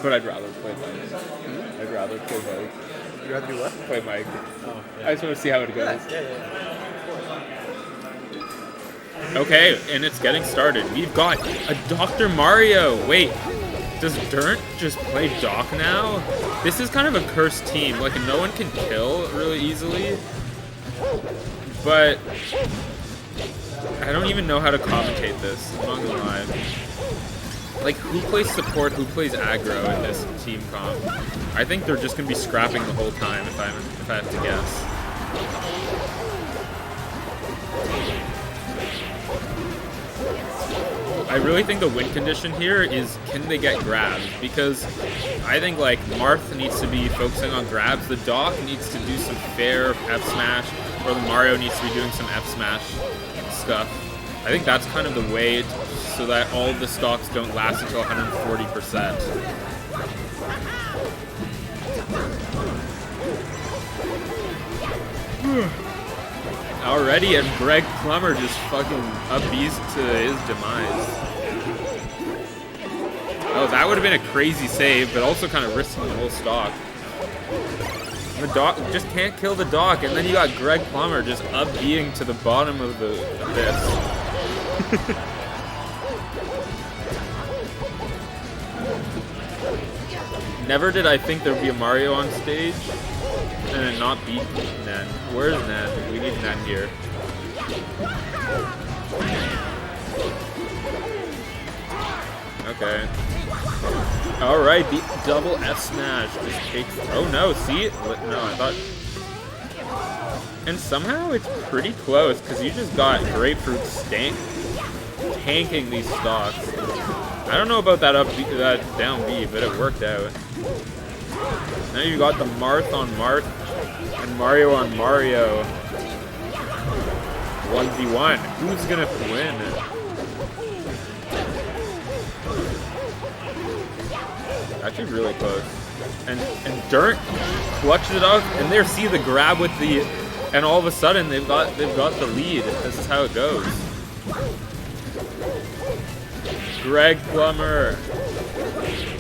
But I'd rather play Mike. I'd rather play Mike. You'd rather do what? Play Mike. Oh, I just want to see how it goes. yeah. Okay, and it's getting started. We've got a Dr. Mario. Wait, does DRNT just play Doc now? This is kind of a cursed team. Like, no one can kill really easily. But I don't even know how to commentate this. I'm not gonna lie. Like, who plays support, who plays aggro in this team comp? I think they're just gonna be scrapping the whole time if I have to guess. I really think the win condition here is, can they get grabs? Because I think like Marth needs to be focusing on grabs, the Doc needs to do some fair F smash, or the Mario needs to be doing some F smash stuff. I think that's kind of the way so that all the stocks don't last until 140%. Already, and Plumber just fucking up-beast to his demise. Oh, that would have been a crazy save, but also kind of risking the whole stock. The Doc just can't kill the Doc, and then you got Plumber just up-beating to the bottom of the abyss. Never did I think there would be a Mario on stage and then not beat Nen. Where's Nen? We need Nen here. Okay. Alright, the double F smash just takes. Oh no, see? No, I thought. And somehow it's pretty close because you just got Graapefruit tanking these stocks. I don't know about that that down B, but it worked out. Now you got the Marth on Marth and Mario on Mario. 1v1. Who's gonna win? Actually really close. And DRNT clutches it up, and there, see the grab with the, and all of a sudden they've got the lead. This is how it goes. Plumber.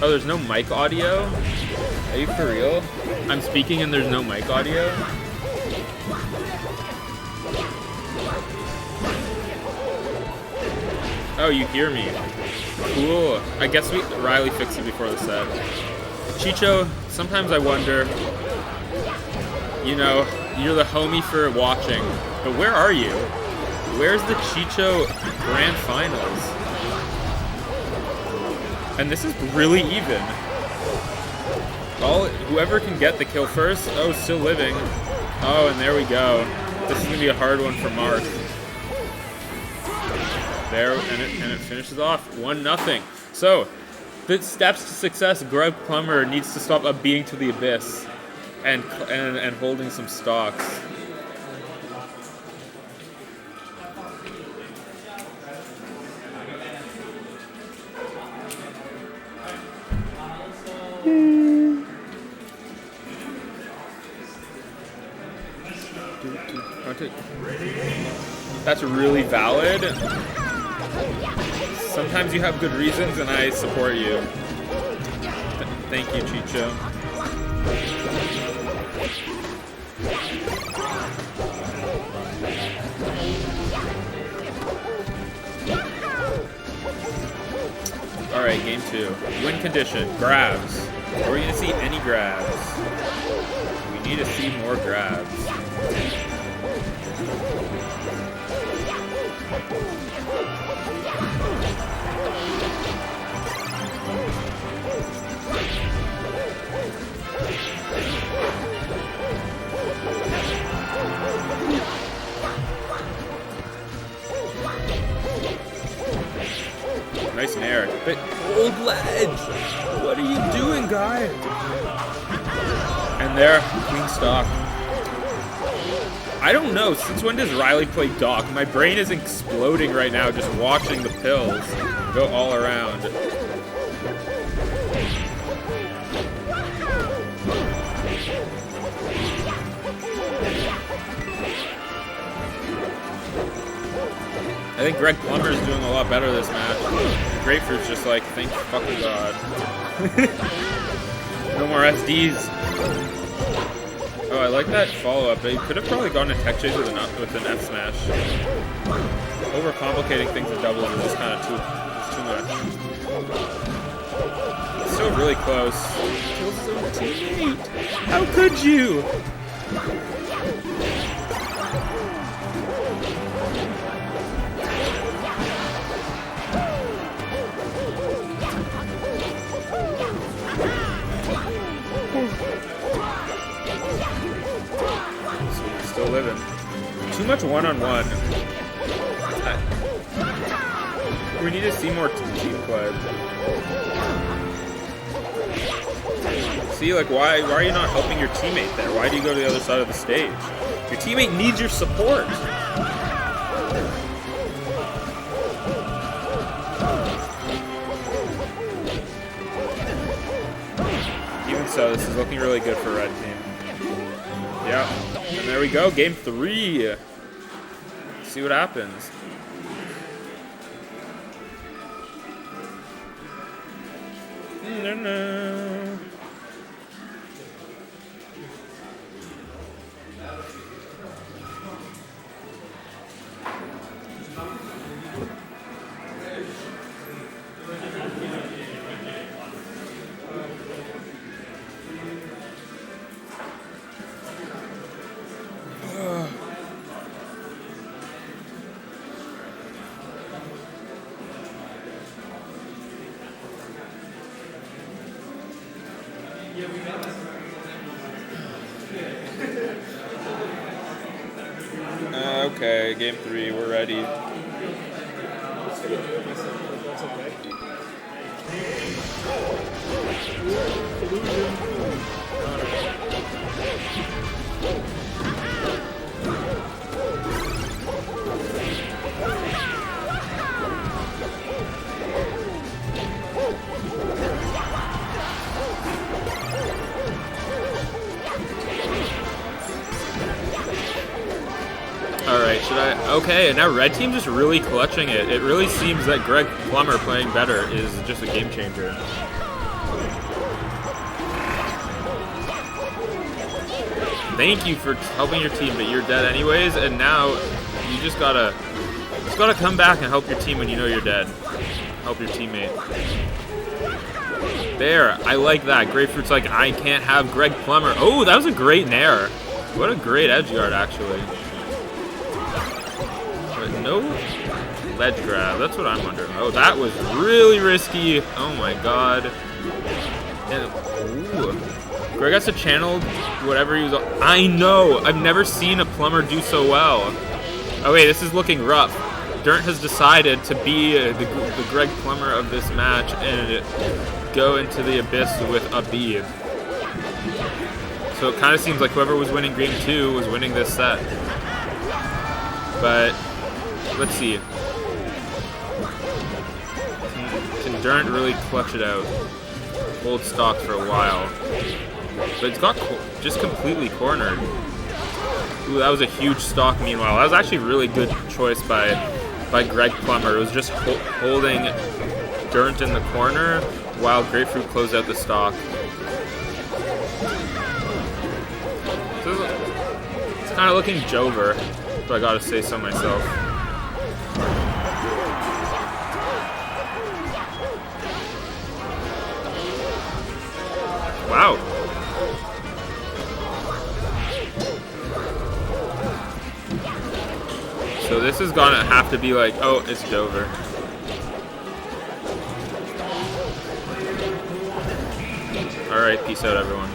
Oh, there's no mic audio? Are you for real? I'm speaking and there's no mic audio? Oh, you hear me. Cool. I guess Riley fixed it before the set. Chicho, sometimes I wonder, you know, you're the homie for watching, but where are you? Where's the Chicho Grand Finals? And this is really even. Whoever can get the kill first. Oh, still living. Oh, and there we go. This is gonna be a hard one for Mark. There, and it finishes off 1-0. So, the steps to success: Plumber needs to stop up beating to the abyss, and holding some stocks. That's really valid. Sometimes you have good reasons, and I support you. Thank you, Chicho. Alright, game 2. Win condition. Grabs. Are we going to see any grabs? We need to see more grabs. Nice nair. But old ledge! What are you doing, guy? And there, clean stock. I don't know, since when does Riley play Doc? My brain is exploding right now just watching the pills go all around. I think Greg Plumber is doing a lot better this match. Graapefruit's just like, thank fucking God. No more SDs. Oh, I like that follow-up. They could have probably gone to tech chase with an F smash. Overcomplicating things with doubles is just kind of too much. It's still really close. Kills his own teammate. How could you? Still living. Too much one-on-one. We need to see more team play. See, like, why are you not helping your teammate there? Why do you go to the other side of the stage? Your teammate needs your support. Even so, this is looking really good for Red Team. Yeah, and there we go, game 3. Let's see what happens. No. Okay, game 3, we're ready. Alright, should I? Okay, and now Red Team just really clutching it. It really seems that Greg Plumber playing better is just a game changer. Thank you for helping your team, but you're dead anyways, and now you just gotta come back and help your team when you know you're dead. Help your teammate. There, I like that. Graapefruit's like, I can't have Greg Plumber. Oh, that was a great nair. What a great edge guard, actually. No ledge grab. That's what I'm wondering. Oh, that was really risky. Oh my God. And, ooh. Greg has to channel whatever he was. I know. I've never seen a Plumber do so well. Oh wait, this is looking rough. Durham has decided to be the Greg Plumber of this match and go into the abyss with a B. So it kind of seems like whoever was winning game 2 was winning this set. But let's see. Can Durham really clutch it out? Hold stock for a while. But it's got just completely cornered. Ooh, that was a huge stock meanwhile. That was actually a really good choice by Greg Plumber. It was just holding Durham in the corner while Graapefruit closed out the stock. So it's kind of looking Jover, if I gotta say so myself. Wow. So this is gonna have to be like, oh, it's Dover. Alright, peace out everyone.